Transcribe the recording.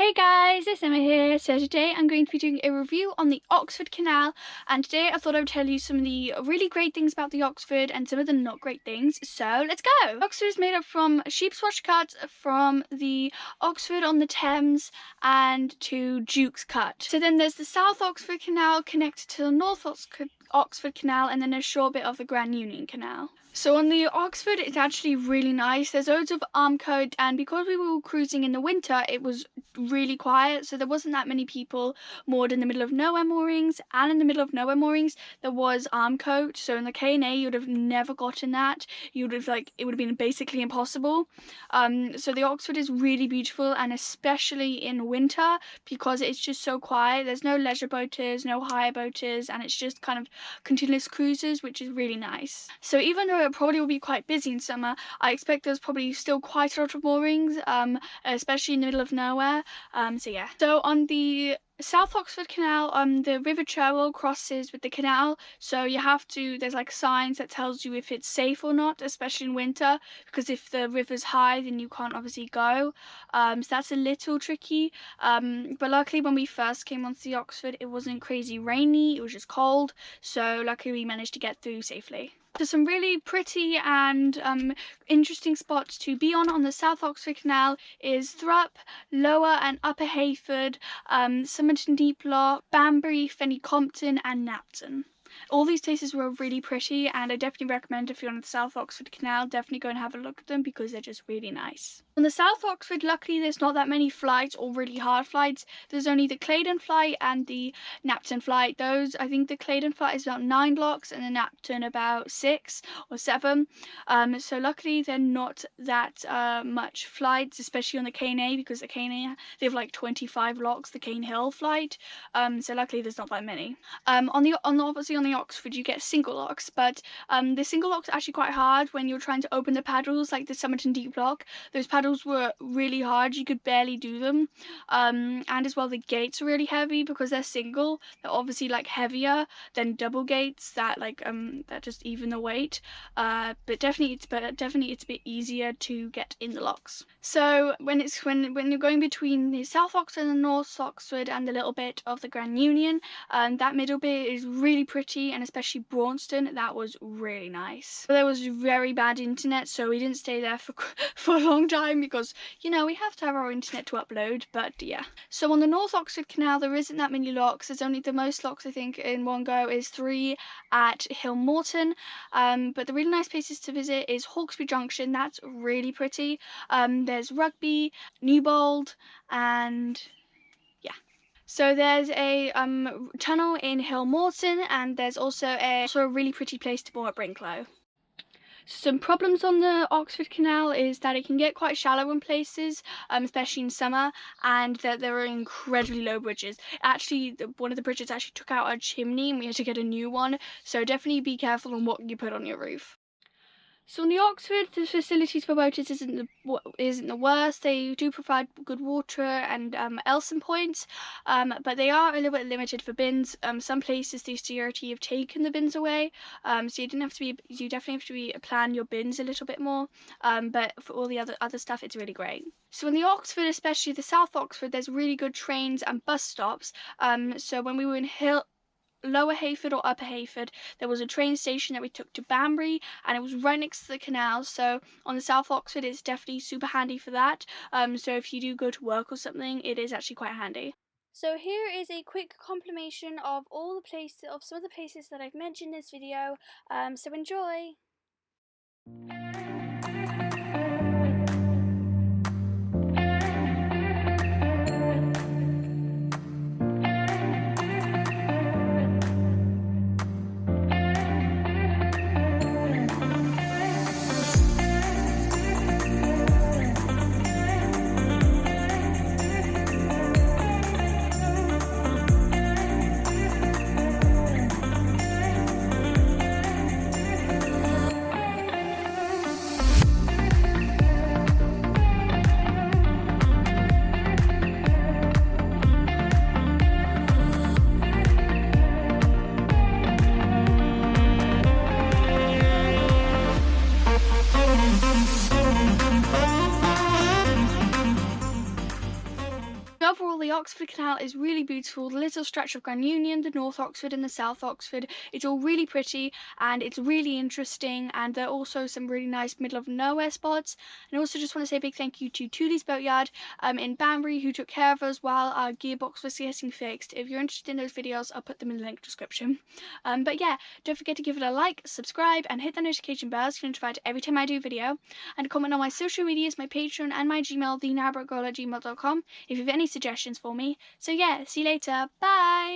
Hey guys, it's Emma here. So today I'm going to be doing a review on the Oxford Canal, and today I thought I would tell you some of the really great things about the Oxford and some of the not great things. So let's go! Oxford is made up from sheep's watch cut from the Oxford on the Thames and to Duke's Cut. So then there's the South Oxford Canal connected to the North Oxford Canal, and then a short bit of the Grand Union Canal. So on the Oxford, it's actually really nice. There's loads of armcoat, and because we were cruising in the winter, it was really quiet, so there wasn't that many people moored in the middle of nowhere moorings. And in the middle of nowhere moorings there was armcoat, so in the K&A you would have never gotten that. You would have it would have been basically impossible. So the Oxford is really beautiful, and especially in winter because it's just so quiet. There's no leisure boaters, no hire boaters, and it's just kind of continuous cruises, which is really nice. So even though it probably will be quite busy in summer, I expect there's probably still quite a lot of moorings, especially in the middle of nowhere. So yeah. So on the South Oxford Canal, the River Cherwell crosses with the canal, so you have to, there's like signs that tells you if it's safe or not, especially in winter, because if the river's high then you can't obviously go. So that's a little tricky, but luckily when we first came onto the Oxford it wasn't crazy rainy, it was just cold, so luckily we managed to get through safely. So some really pretty and interesting spots to be on the South Oxford Canal is Thrupp, Lower and Upper Hayford, Somerton Deep Lock, Banbury, Fenny Compton and Knapton. All these places were really pretty, and I definitely recommend if you're on the South Oxford Canal, definitely go and have a look at them because they're just really nice. On the South Oxford, luckily there's not that many flights or really hard flights. There's only the Claydon flight and the Knapton flight. Those, I think the Claydon flight is about 9 blocks and the Knapton about 6 or 7. So luckily they're not that much flights, especially on the K&A, because the K&A, they have like 25 blocks, the Cane Hill flight. So luckily there's not that many. Obviously on the Oxford you get single locks, but the single locks are actually quite hard when you're trying to open the paddles, like the Somerton Deep Lock. Those paddles were really hard, you could barely do them. And as well the gates are really heavy because they're single. They're obviously like heavier than double gates that that just even the weight. But definitely it's a bit easier to get in the locks. So when you're going between the South Oxford and the North Oxford and a little bit of the Grand Union, that middle bit is really pretty, and especially Braunston, that was really nice. There was very bad internet, so we didn't stay there for a long time because, you know, we have to have our internet to upload, but yeah. So on the North Oxford Canal there isn't that many locks. There's only, the most locks I think in one go is 3 at Hill Morton, but the really nice places to visit is Hawkesbury Junction. That's really pretty. There's Rugby, Newbold, and yeah. So there's a tunnel in Hill Morton, and there's also a really pretty place to moor at Brinklow. Some problems on the Oxford Canal is that it can get quite shallow in places, especially in summer, and that there are incredibly low bridges. Actually, one of the bridges actually took out our chimney and we had to get a new one, so definitely be careful on what you put on your roof. So on the Oxford, the facilities for boaters isn't the worst. They do provide good water and Elson points, but they are a little bit limited for bins. Some places the security have taken the bins away, so you definitely have to plan your bins a little bit more. But for all the other stuff, it's really great. So in the Oxford, especially the South Oxford, there's really good trains and bus stops. So when we were in Lower Hayford or Upper Hayford, there was a train station that we took to Banbury, and it was right next to the canal. So on the South Oxford it's definitely super handy for that. So if you do go to work or something, it is actually quite handy. So here is a quick compilation of some of the places that I've mentioned in this video. So enjoy. Overall, the Oxford Canal is really beautiful. The little stretch of Grand Union, the North Oxford and the South Oxford, it's all really pretty and it's really interesting. And there are also some really nice middle of nowhere spots. And I also just want to say a big thank you to Tooley's Boatyard in Banbury, who took care of us while our gearbox was getting fixed. If you're interested in those videos, I'll put them in the link description. But yeah, don't forget to give it a like, subscribe, and hit the notification bell so you're notified every time I do a video. And comment on my social medias, my Patreon, and my Gmail, thenarrowboatgirl@gmail.com, if you have any suggestions for me. So yeah, see you later. Bye!